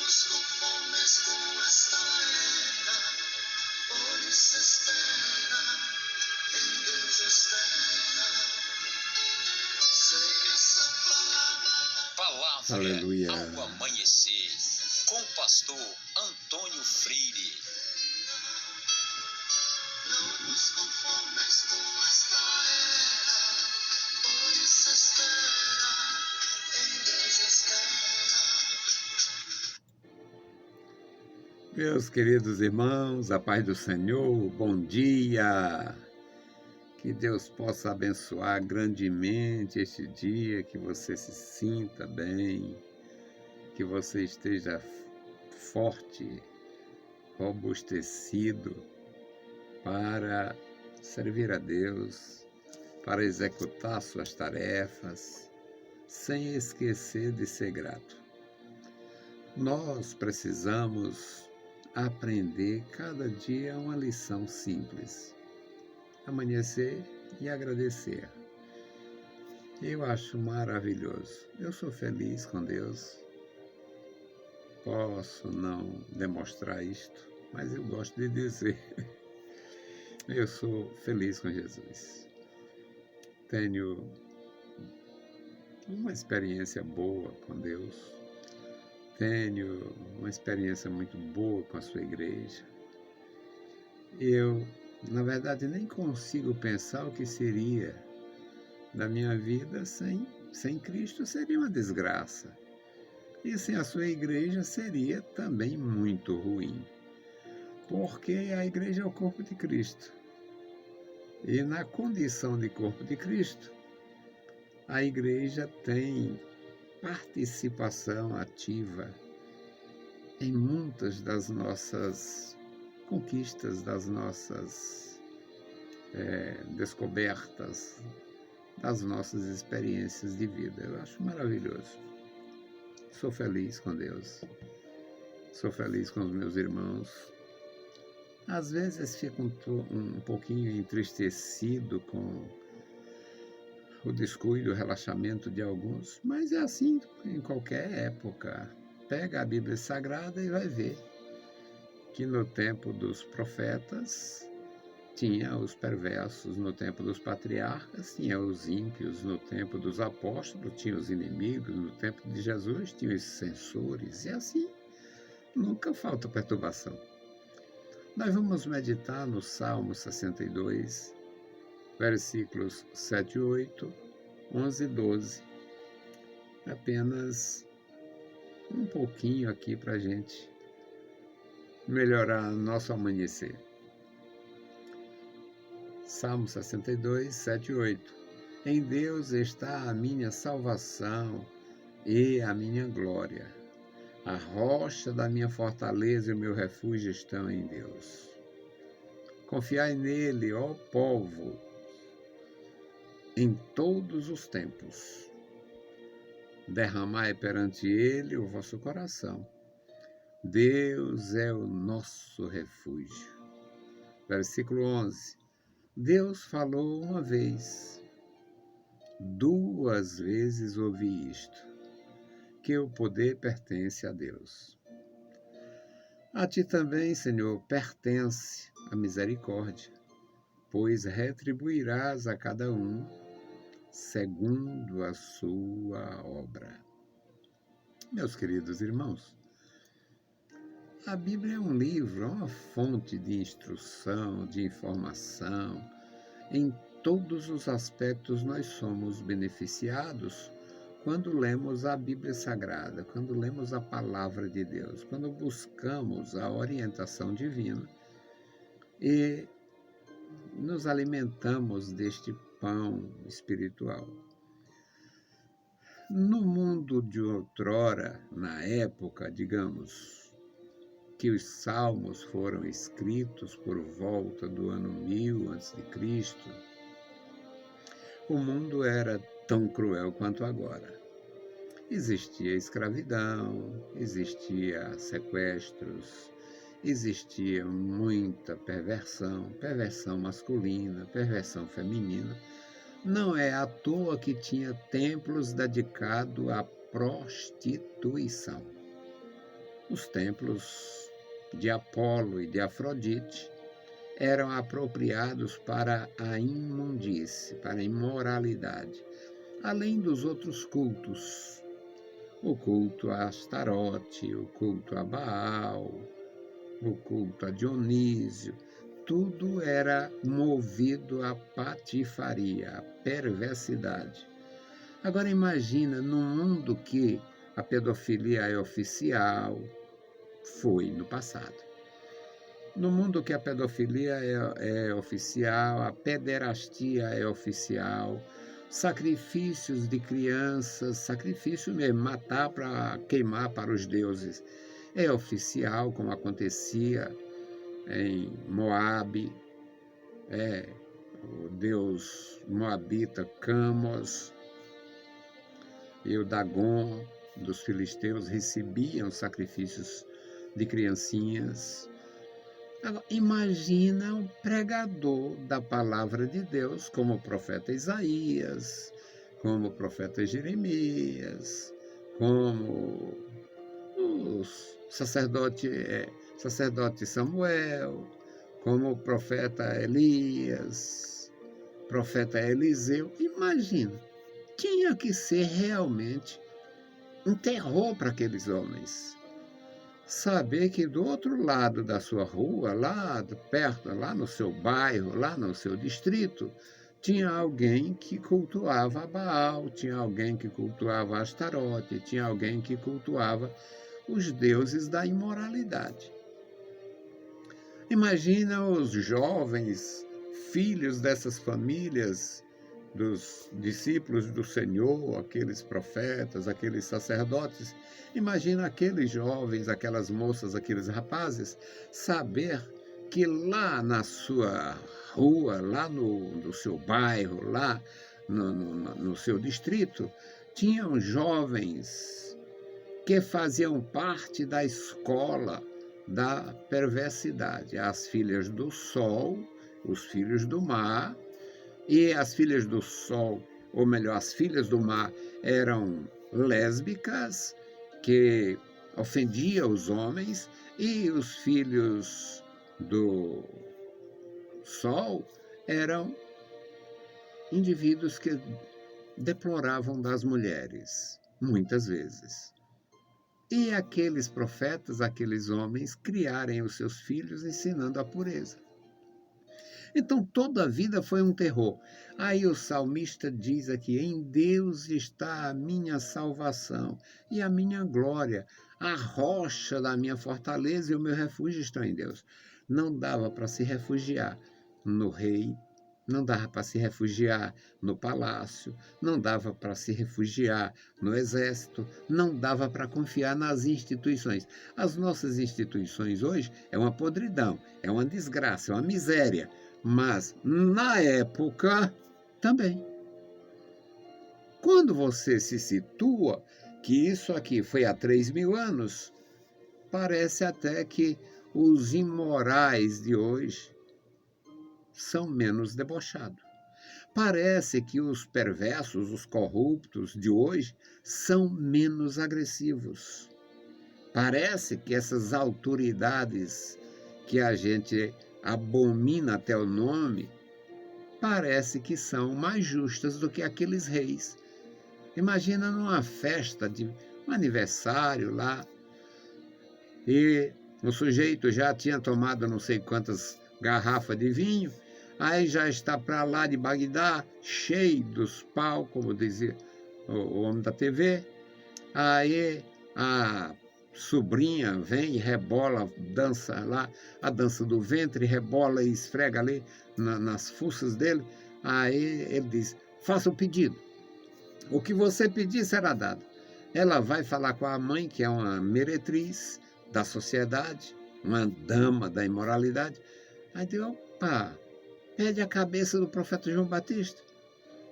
nos conformes com esta era, por isso espera, em Deus espera. Sei que essa palavra Aleluia. ao amanhecer, com o pastor Antônio Freire. Não nos conformes com esta era, por isso espera, em Deus espera. Meus queridos irmãos, a paz do Senhor, bom dia. Que Deus possa abençoar grandemente este dia, que você se sinta bem, que você esteja forte, robustecido para servir a Deus, para executar suas tarefas, sem esquecer de ser grato. Nós precisamos aprender cada dia uma lição simples. Amanhecer e agradecer. Eu acho maravilhoso. Eu sou feliz com Deus. Posso não demonstrar isto, mas eu gosto de dizer. Eu sou feliz com Jesus. Tenho uma experiência boa com Deus. Tenho uma experiência muito boa com a sua igreja. Eu, na verdade, nem consigo pensar o que seria da minha vida sem Cristo. Seria uma desgraça. E sem a sua igreja seria também muito ruim. Porque a igreja é o corpo de Cristo. E na condição de corpo de Cristo, a igreja tem participação ativa em muitas das nossas conquistas, das nossas descobertas, das nossas experiências de vida. Eu acho maravilhoso. Sou feliz com Deus. Sou feliz com os meus irmãos. Às vezes fico um pouquinho entristecido com o descuido, o relaxamento de alguns, mas é assim em qualquer época. Pega a Bíblia Sagrada e vai ver que no tempo dos profetas tinha os perversos, no tempo dos patriarcas tinha os ímpios, no tempo dos apóstolos tinha os inimigos, no tempo de Jesus tinha os censores, e assim nunca falta perturbação. Nós vamos meditar no Salmo 62, versículos 7 e 8, 11 e 12. Apenas um pouquinho aqui para a gente melhorar nosso amanhecer. Salmo 62, 7 e 8. Em Deus está a minha salvação e a minha glória. A rocha da minha fortaleza e o meu refúgio estão em Deus. Confiai nele, ó povo, em todos os tempos. Derramai perante ele o vosso coração. Deus é o nosso refúgio. Versículo 11. Deus falou uma vez, 2 vezes ouvi isto, que o poder pertence a Deus. A ti também, Senhor, pertence a misericórdia, pois retribuirás a cada um segundo a sua obra. Meus queridos irmãos, a Bíblia é um livro, é uma fonte de instrução, de informação. Em todos os aspectos nós somos beneficiados quando lemos a Bíblia Sagrada, quando lemos a Palavra de Deus, quando buscamos a orientação divina e nos alimentamos deste pão espiritual. No mundo de outrora, na época, digamos, que os salmos foram escritos por volta do ano 1000 a.C., o mundo era tão cruel quanto agora. Existia escravidão, existia sequestros, existia muita perversão, perversão masculina, perversão feminina. Não é à toa que tinha templos dedicados à prostituição. Os templos de Apolo e de Afrodite eram apropriados para a imundície, para a imoralidade, além dos outros cultos. O culto a Astarote, o culto a Baal, o culto a Dionísio, tudo era movido à patifaria, à perversidade. Agora imagina, num mundo que a pedofilia é oficial, foi no passado. No mundo que a pedofilia é oficial, a pederastia é oficial, sacrifícios de crianças, sacrifício mesmo, matar para queimar para os deuses, é oficial, como acontecia em Moabe, o deus moabita Camos e o Dagon dos filisteus recebiam sacrifícios de criancinhas. Agora, imagina um pregador da palavra de Deus, como o profeta Isaías, como o profeta Jeremias, como o sacerdote Samuel, como o profeta Elias, profeta Eliseu. Imagina, tinha que ser realmente um terror para aqueles homens. Saber que do outro lado da sua rua, lá perto, lá no seu bairro, lá no seu distrito, tinha alguém que cultuava Baal, tinha alguém que cultuava Astarote, tinha alguém que cultuava os deuses da imoralidade. Imagina os jovens filhos dessas famílias, dos discípulos do Senhor, aqueles profetas, aqueles sacerdotes. Imagina aqueles jovens, aquelas moças, aqueles rapazes, saber que lá na sua rua, lá no seu bairro, lá no seu distrito, tinham jovens que faziam parte da escola da perversidade, as filhas do sol, os filhos do mar. E as filhas do sol, ou melhor, as filhas do mar, eram lésbicas, que ofendiam os homens, e os filhos do sol eram indivíduos que deploravam das mulheres, muitas vezes. E aqueles profetas, aqueles homens, criarem os seus filhos ensinando a pureza. Então, toda a vida foi um terror. Aí o salmista diz aqui, em Deus está a minha salvação e a minha glória, a rocha da minha fortaleza e o meu refúgio estão em Deus. Não dava para se refugiar no rei, não dava para se refugiar no palácio, não dava para se refugiar no exército, não dava para confiar nas instituições. As nossas instituições hoje é uma podridão, é uma desgraça, é uma miséria. Mas, na época, também. Quando você se situa que isso aqui foi há 3.000 anos, parece até que os imorais de hoje são menos debochados. Parece que os perversos, os corruptos de hoje são menos agressivos. Parece que essas autoridades que a gente abomina até o nome, parece que são mais justas do que aqueles reis. Imagina numa festa de um aniversário lá, e o sujeito já tinha tomado não sei quantas garrafas de vinho, aí já está para lá de Bagdá, cheio dos pau, como dizia o homem da TV, aí a sobrinha vem e rebola, dança lá, a dança do ventre, rebola e esfrega ali nas fuças dele. Aí ele diz, faça o pedido. O que você pedir será dado. Ela vai falar com a mãe, que é uma meretriz da sociedade, uma dama da imoralidade. Aí diz, opa, pede a cabeça do profeta João Batista.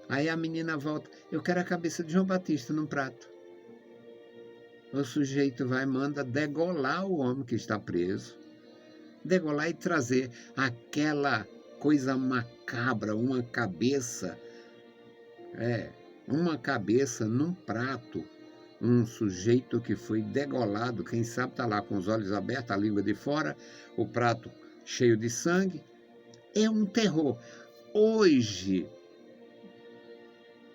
Aí a menina volta, eu quero a cabeça de João Batista num prato. O sujeito vai e manda degolar o homem que está preso, degolar e trazer aquela coisa macabra, uma cabeça num prato, um sujeito que foi degolado, quem sabe está lá com os olhos abertos, a língua de fora, o prato cheio de sangue. É um terror. Hoje,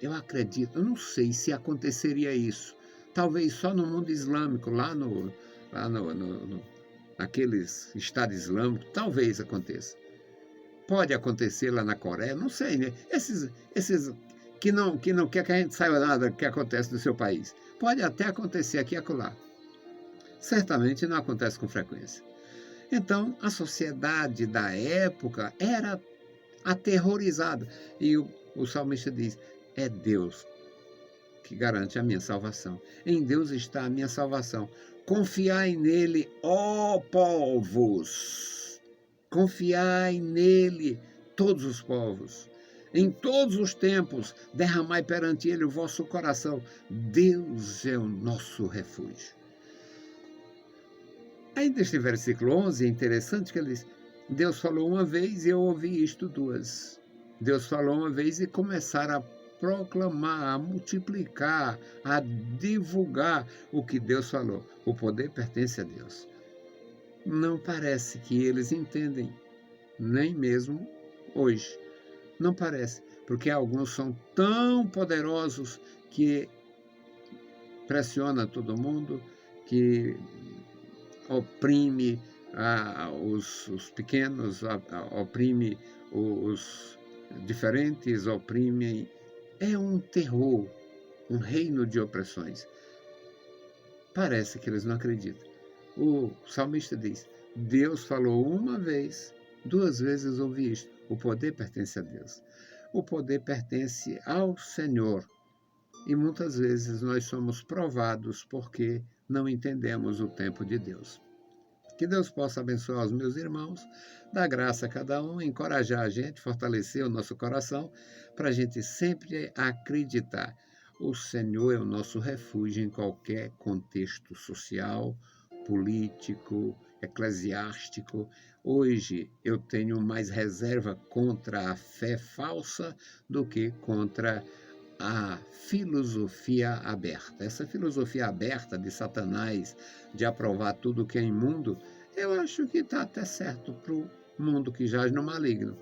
eu acredito, eu não sei se aconteceria isso. Talvez só no mundo islâmico, naqueles Estado Islâmico, talvez aconteça. Pode acontecer lá na Coreia, não sei, né? Esses que não quer que a gente saiba nada do que acontece no seu país. Pode até acontecer aqui e acolá. Certamente não acontece com frequência. Então, a sociedade da época era aterrorizada. E o salmista diz, é Deus que garante a minha salvação. Em Deus está a minha salvação. Confiai nele, ó povos. Confiai nele, todos os povos. Em todos os tempos, derramai perante ele o vosso coração. Deus é o nosso refúgio. Aí neste versículo 11 é interessante que ele diz, Deus falou uma vez e eu ouvi isto duas. Deus falou uma vez e começaram a proclamar, a multiplicar, a divulgar o que Deus falou. O poder pertence a Deus. Não parece que eles entendem, nem mesmo hoje. Não parece, porque alguns são tão poderosos que pressiona todo mundo, que oprime os pequenos, oprime os diferentes, oprime. É um terror, um reino de opressões. Parece que eles não acreditam. O salmista diz, Deus falou uma vez, duas vezes ouvi isto. O poder pertence a Deus. O poder pertence ao Senhor. E muitas vezes nós somos provados porque não entendemos o tempo de Deus. Que Deus possa abençoar os meus irmãos, dar graça a cada um, encorajar a gente, fortalecer o nosso coração, para a gente sempre acreditar. O Senhor é o nosso refúgio em qualquer contexto social, político, eclesiástico. Hoje eu tenho mais reserva contra a fé falsa do que contra a filosofia aberta. Essa filosofia aberta de Satanás, de aprovar tudo que é imundo, eu acho que está até certo para o mundo que jaz no maligno.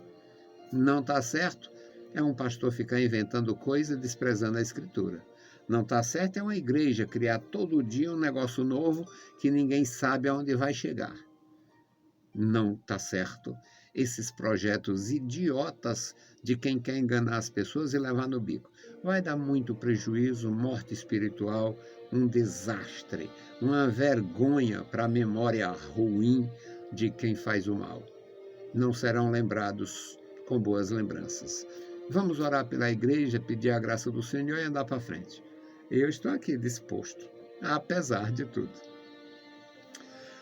Não está certo é um pastor ficar inventando coisa, desprezando a Escritura. Não está certo é uma igreja criar todo dia um negócio novo que ninguém sabe aonde vai chegar. Não está certo esses projetos idiotas de quem quer enganar as pessoas e levar no bico. Vai dar muito prejuízo, morte espiritual, um desastre, uma vergonha para a memória ruim de quem faz o mal. Não serão lembrados com boas lembranças. Vamos orar pela igreja, pedir a graça do Senhor e andar para frente. Eu estou aqui disposto, apesar de tudo.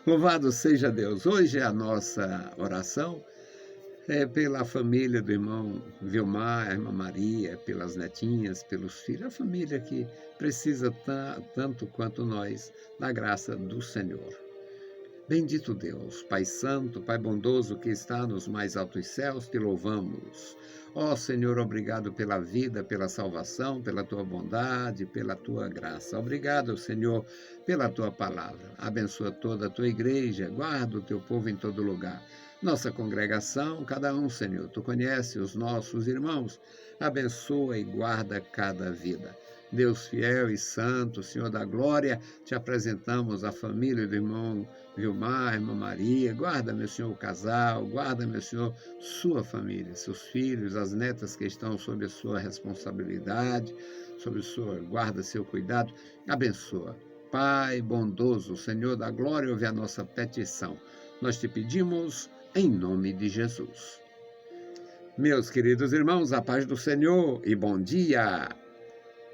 Louvado seja Deus. Hoje a nossa oração é pela família do irmão Vilmar, a irmã Maria, pelas netinhas, pelos filhos, a família que precisa tanto quanto nós da graça do Senhor. Bendito Deus, Pai Santo, Pai bondoso que está nos mais altos céus, te louvamos. Ó Senhor, obrigado pela vida, pela salvação, pela tua bondade, pela tua graça. Obrigado, Senhor, pela tua palavra. Abençoa toda a tua igreja, guarda o teu povo em todo lugar. Nossa congregação, cada um, Senhor, tu conheces os nossos irmãos. Abençoa e guarda cada vida. Deus fiel e santo, Senhor da glória, te apresentamos a família do irmão Vilmar, irmã Maria. Guarda, meu Senhor, o casal, guarda, meu Senhor, sua família, seus filhos, as netas que estão sob a sua responsabilidade, sob sua guarda, seu cuidado. Abençoa. Pai bondoso, Senhor da glória, ouve a nossa petição. Nós te pedimos em nome de Jesus. Meus queridos irmãos, a paz do Senhor e bom dia!